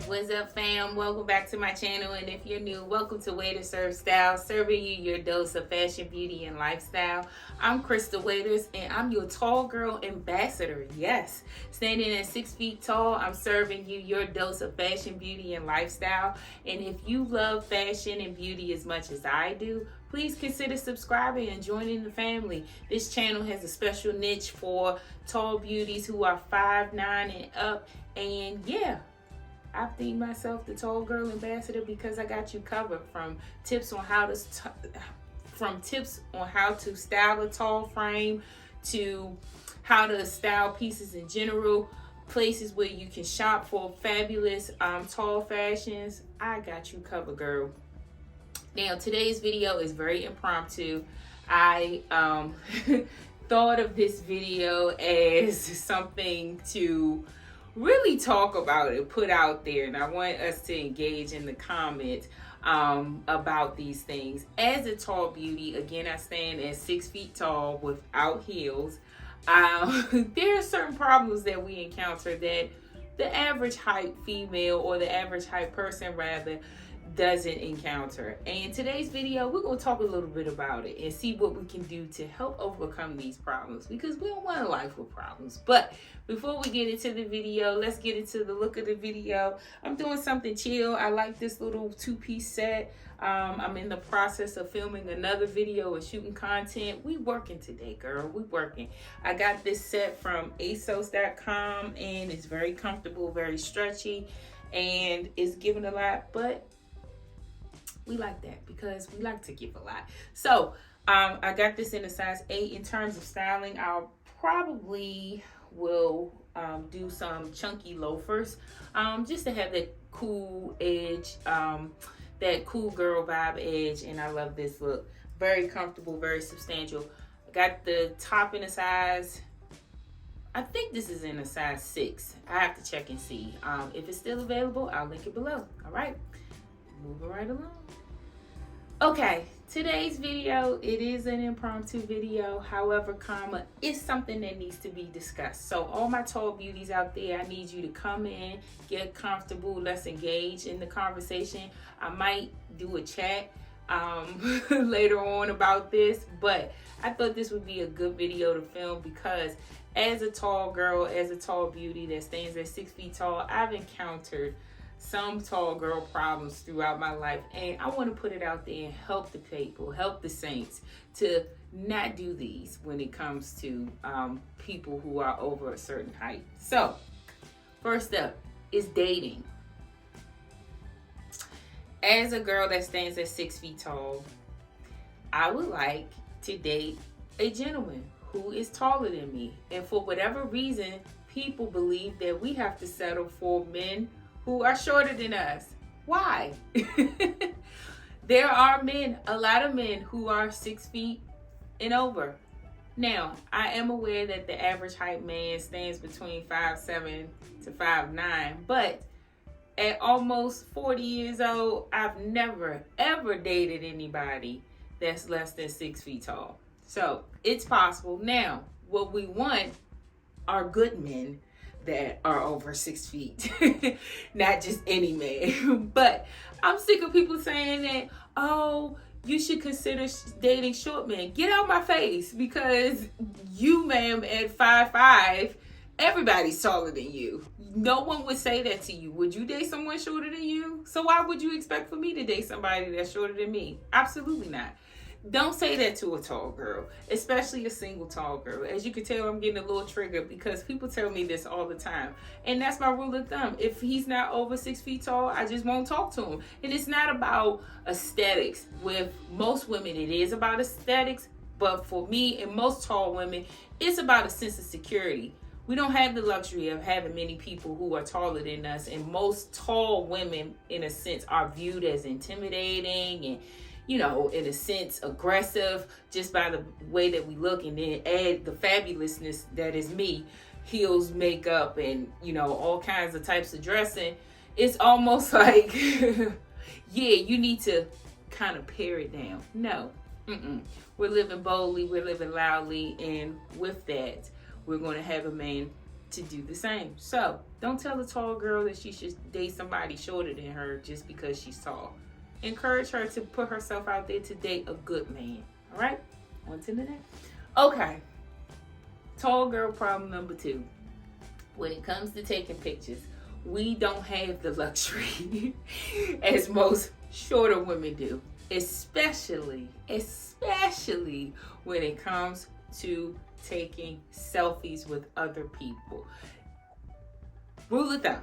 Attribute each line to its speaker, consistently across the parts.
Speaker 1: What's up, fam? Welcome back to my channel, and if you're new, welcome to Waiters Serve Style, serving you your dose of fashion, beauty, and lifestyle. I'm Crystal Waiters, and I'm your tall girl ambassador. Yes, standing at 6 feet tall, I'm serving you your dose of fashion, beauty, and lifestyle. And if you love fashion and beauty as much as I do, please consider subscribing and joining the family. This channel has a special niche for tall beauties who are 5'9" and up, and yeah, I've themed myself the tall girl ambassador because I got you covered from tips on how to style a tall frame to how to style pieces in general, places where you can shop for fabulous tall fashions. I got you covered, girl. Now today's video is very impromptu. I thought of this video as something to really talk about and put out there, and I want us to engage in the comments about these things. As a tall beauty, again, I stand at 6 feet tall without heels. There are certain problems that we encounter that the average height female, or the average height person rather, doesn't encounter. And in today's video, we're going to talk a little bit about it and see what we can do to help overcome these problems, because we don't want a life with problems. But before we get into the video, let's get into the look of the video. I'm doing something chill. I like this little two-piece set. I'm in the process of filming another video and shooting content. We working today, girl. We working. I got this set from ASOS.com, and it's very comfortable, very stretchy, and it's giving a lot, but we like that because we like to give a lot. So I got this in a size 8. In terms of styling, I'll probably will do some chunky loafers just to have that cool edge, that cool girl vibe edge. And I love this look. Very comfortable, very substantial. I got the top in a size, I think this is in a size 6. I have to check and see. If it's still available, I'll link it below. All right, moving right along. Okay, today's video, it is an impromptu video. However, it's something that needs to be discussed. So all my tall beauties out there, I need you to come in, get comfortable. Let's engage in the conversation. I might do a chat later on about this, but I thought this would be a good video to film because as a tall girl, as a tall beauty that stands at 6 feet tall, I've encountered some tall girl problems throughout my life, and I want to put it out there and help the people, help the saints to not do these when it comes to people who are over a certain height. So first up is dating. As a girl that stands at 6 feet tall, I would like to date a gentleman who is taller than me, and for whatever reason, people believe that we have to settle for men who are shorter than us. Why? There are men, a lot of men who are 6 feet and over. Now, I am aware that the average height man stands between 5'7" to 5'9", but at almost 40 years old, I've never, ever dated anybody that's less than 6 feet tall. So it's possible. Now, what we want are good men that are over 6 feet, not just any man. But I'm sick of people saying that, oh, you should consider dating short men. Get out my face, because you, ma'am, at 5'5", everybody's taller than you. No one would say that to you. Would you date someone shorter than you? So why would you expect for me to date somebody that's shorter than me? Absolutely not. Don't say that to a tall girl, especially a single tall girl. As you can tell, I'm getting a little triggered because people tell me this all the time. And that's my rule of thumb. If he's not over 6 feet tall, I just won't talk to him. And it's not about aesthetics. With most women, it is about aesthetics. But for me and most tall women, it's about a sense of security. We don't have the luxury of having many people who are taller than us. And most tall women, in a sense, are viewed as intimidating and, you know, in a sense, aggressive just by the way that we look. And then add the fabulousness that is me, heels, makeup, and, you know, all kinds of types of dressing. It's almost like, yeah, you need to kind of pare it down. No, we're living boldly, we're living loudly, and with that, we're going to have a man to do the same. So don't tell a tall girl that she should date somebody shorter than her just because she's tall. Encourage her to put herself out there to date a good man. All right, on to the next. Okay, tall girl problem number 2. When it comes to taking pictures, we don't have the luxury as most shorter women do, especially when it comes to taking selfies with other people. Rule of thumb: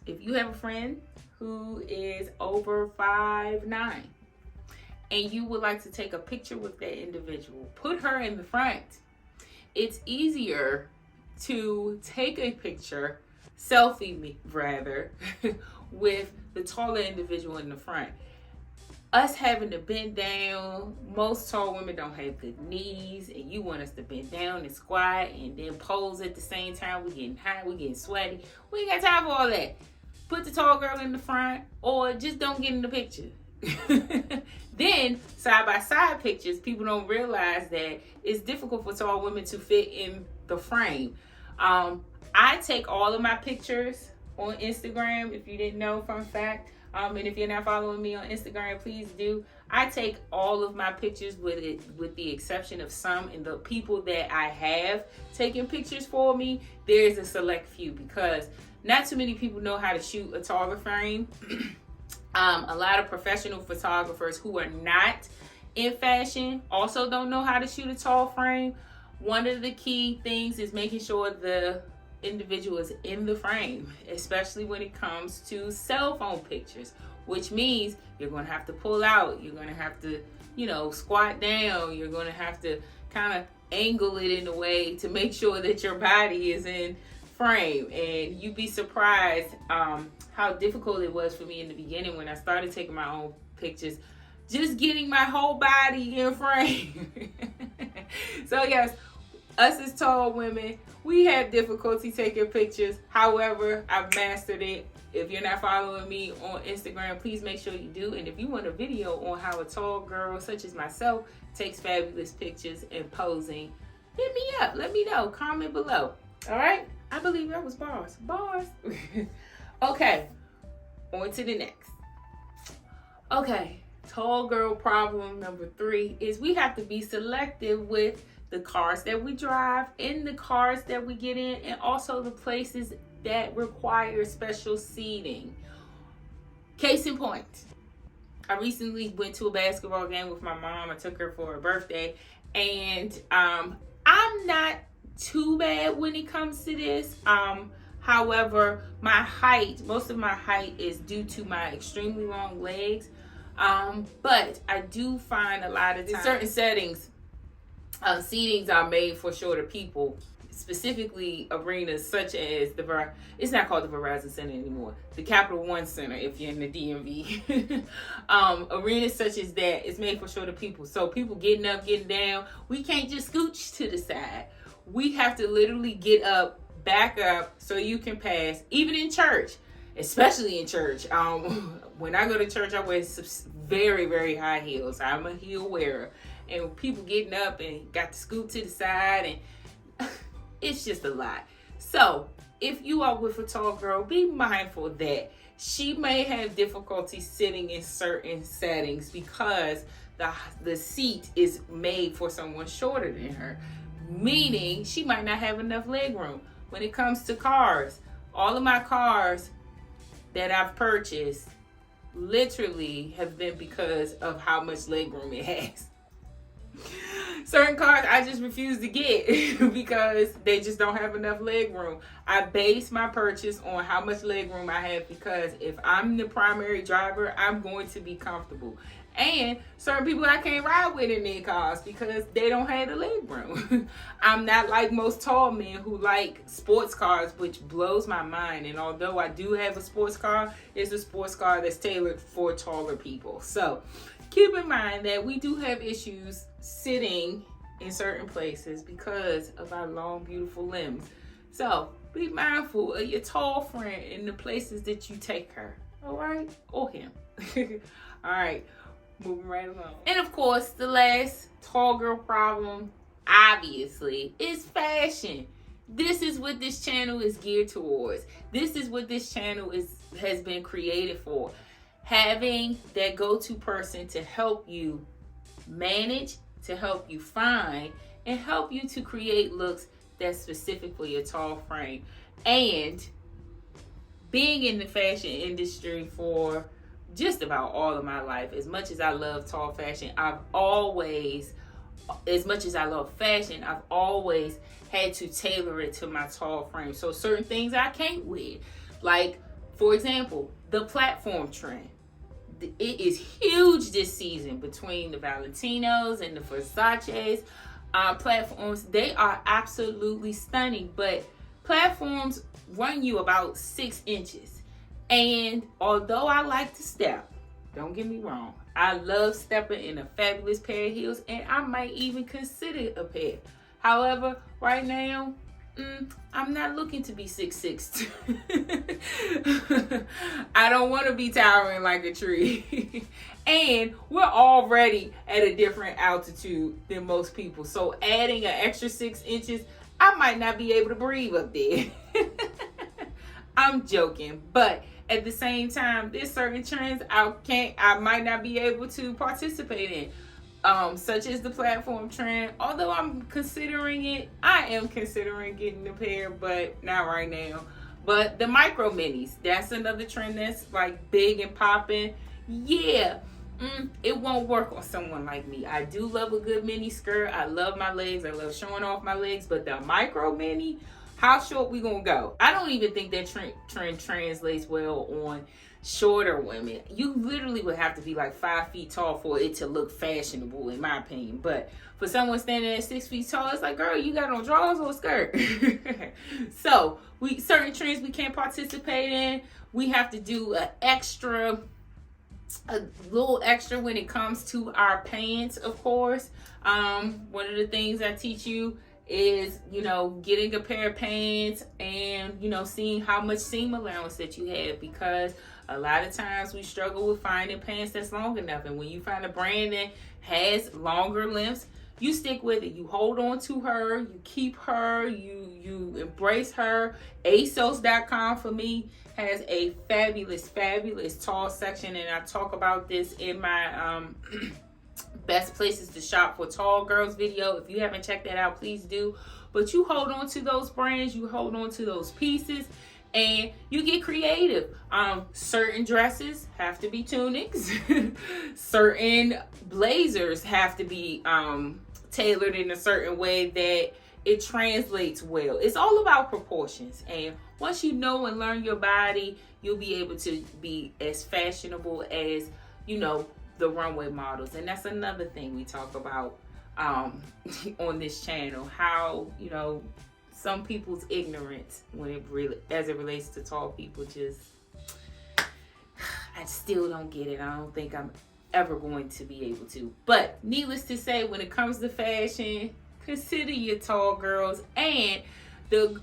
Speaker 1: if you have a friend who is over 5'9" and you would like to take a picture with that individual, put her in the front. It's easier to take a picture, selfie rather, with the taller individual in the front. Us having to bend down, most tall women don't have good knees, and you want us to bend down and squat and then pose at the same time. We're getting hot, we're getting sweaty. We ain't got time for all that. Put the tall girl in the front, or just don't get in the picture. Then side-by-side pictures, people don't realize that it's difficult for tall women to fit in the frame. I take all of my pictures on Instagram, if you didn't know, fun fact. And if you're not following me on Instagram, please do. I take all of my pictures with the exception of some, and the people that I have taken pictures for me, there's a select few, because not too many people know how to shoot a taller frame. A lot of professional photographers who are not in fashion also don't know how to shoot a tall frame. One of the key things is making sure the individual is in the frame, especially when it comes to cell phone pictures, which means you're going to have to pull out, you're going to have to, squat down, you're going to have to kind of angle it in a way to make sure that your body is in frame. And you'd be surprised how difficult it was for me in the beginning when I started taking my own pictures, just getting my whole body in frame. So yes, us as tall women, we have difficulty taking pictures. However, I've mastered it. If you're not following me on Instagram, please make sure you do. And if you want a video on how a tall girl such as myself takes fabulous pictures and posing, hit me up. Let me know. Comment below. All right? I believe that was bars. Bars. Okay. On to the next. Okay. Tall girl problem number 3 is we have to be selective with the cars that we drive, and the cars that we get in, and also the places that require special seating. Case in point, I recently went to a basketball game with my mom. I took her for her birthday, and I'm not too bad when it comes to this. However, most of my height is due to my extremely long legs. But I do find a lot of times in certain settings, seatings are made for shorter people, specifically arenas such as it's not called the Verizon Center anymore, the Capital One Center if you're in the DMV. Arenas such as that is made for shorter people. So people getting up, getting down, we can't just scooch to the side. We have to literally get up, back up so you can pass, even in church, especially in church. When I go to church, I wear very, very high heels. I'm a heel wearer. And people getting up and got to scoot to the side, and it's just a lot. So if you are with a tall girl, be mindful that she may have difficulty sitting in certain settings because the seat is made for someone shorter than her, meaning she might not have enough leg room. When it comes to cars, all of my cars that I've purchased literally have been because of how much leg room it has. Certain cars I just refuse to get because they just don't have enough leg room. I base my purchase on how much leg room I have, because if I'm the primary driver, I'm going to be comfortable. And certain people I can't ride with in their cars because they don't have the leg room. I'm not like most tall men who like sports cars, which blows my mind. And although I do have a sports car, it's a sports car that's tailored for taller people. So keep in mind that we do have issues sitting in certain places because of our long, beautiful limbs. So be mindful of your tall friend in the places that you take her. All right? Or him. All right. Moving right along. And of course, the last tall girl problem, obviously, is fashion. This is what this channel is geared towards. This is what this channel has been created for. Having that go-to person to help you manage, to help you find, and help you to create looks that's specific for your tall frame. And being in the fashion industry for just about all of my life, as much as I love tall fashion, as much as I love fashion, I've always had to tailor it to my tall frame. So certain things I can't wear. Like, for example, the platform trend. It is huge this season between the Valentinos and the Versace's. Platforms, they are absolutely stunning, but platforms run you about 6 inches. And although I like to step, don't get me wrong, I love stepping in a fabulous pair of heels, and I might even consider a pair. However, right now, I'm not looking to be 6'6". I don't want to be towering like a tree. And we're already at a different altitude than most people. So adding an extra 6 inches, I might not be able to breathe up there. I'm joking. But at the same time, there's certain trends I might not be able to participate in. Such as the platform trend. Although I'm considering it, I am considering getting a pair, but not right now. But the micro minis, that's another trend that's like big and popping. Yeah, it won't work on someone like me. I do love a good mini skirt. I love my legs. I love showing off my legs. But the micro mini, how short we gonna go? I don't even think that trend translates well on shorter women. You literally would have to be like 5 feet tall for it to look fashionable, in my opinion. But for someone standing at 6 feet tall, it's like, girl, you got on drawers or a skirt? So certain trends we can't participate in. We have to do a little extra when it comes to our pants, of course. One of the things I teach you is, getting a pair of pants and, seeing how much seam allowance that you have, because a lot of times we struggle with finding pants that's long enough. And when you find a brand that has longer lengths, you stick with it. You hold on to her, you keep her, you embrace her. ASOS.com for me has a fabulous tall section, and I talk about this in my best places to shop for tall girls video. If you haven't checked that out, please do. But you hold on to those brands, you hold on to those pieces, and you get creative. Certain dresses have to be tunics. Certain blazers have to be tailored in a certain way that it translates well. It's all about proportions. And once you know and learn your body, you'll be able to be as fashionable as, the runway models. And that's another thing we talk about on this channel. How, some people's ignorance as it relates to tall people, I still don't get it. I don't think I'm ever going to be able to. But needless to say, when it comes to fashion, consider your tall girls. And the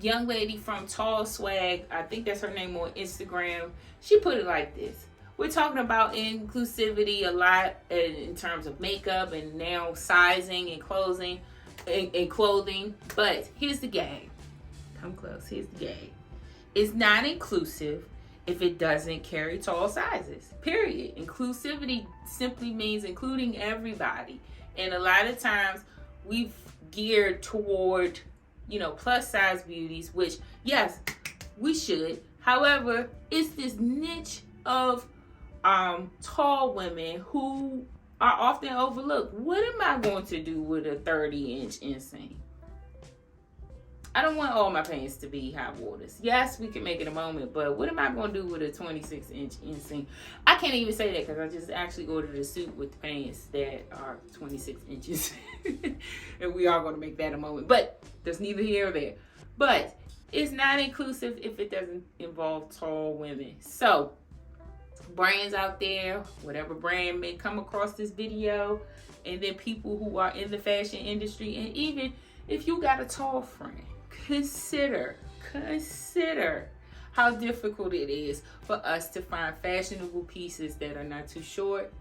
Speaker 1: young lady from Tall Swag, I think that's her name on Instagram, she put it like this. We're talking about inclusivity a lot in terms of makeup and now sizing and clothing. But here's the gag. Come close. Here's the gag. It's not inclusive if it doesn't carry tall sizes. Period. Inclusivity simply means including everybody. And a lot of times we've geared toward, plus size beauties, which, yes, we should. However, it's this niche of tall women who are often overlooked. What am I going to do with a 30-inch inseam? I don't want all my pants to be high waters. Yes, we can make it a moment, but what am I going to do with a 26-inch inseam? I can't even say that because I just actually ordered a suit with pants that are 26 inches. And we are going to make that a moment. But there's neither here or there. But it's not inclusive if it doesn't involve tall women. So, brands out there, whatever brand may come across this video, and then people who are in the fashion industry, and even if you got a tall friend, consider how difficult it is for us to find fashionable pieces that are not too short,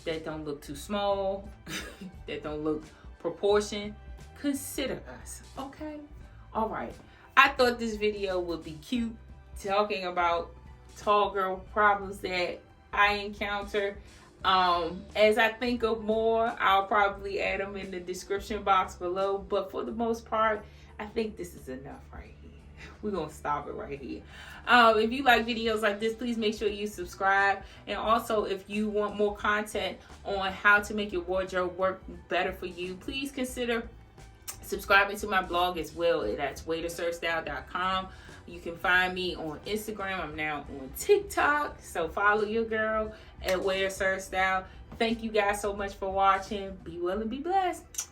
Speaker 1: that don't look too small, that don't look proportioned. consider us, okay? All right. I thought this video would be cute, talking about tall girl problems that I encounter. As I think of more, I'll probably add them in the description box below. But for the most part, I think this is enough right here. We're going to stop it right here. If you like videos like this, please make sure you subscribe. And also, if you want more content on how to make your wardrobe work better for you, please consider subscribing to my blog as well. That's waytoservestyle.com. You can find me on Instagram. I'm now on TikTok. So follow your girl at Way to Serve Style. Thank you guys so much for watching. Be well and be blessed.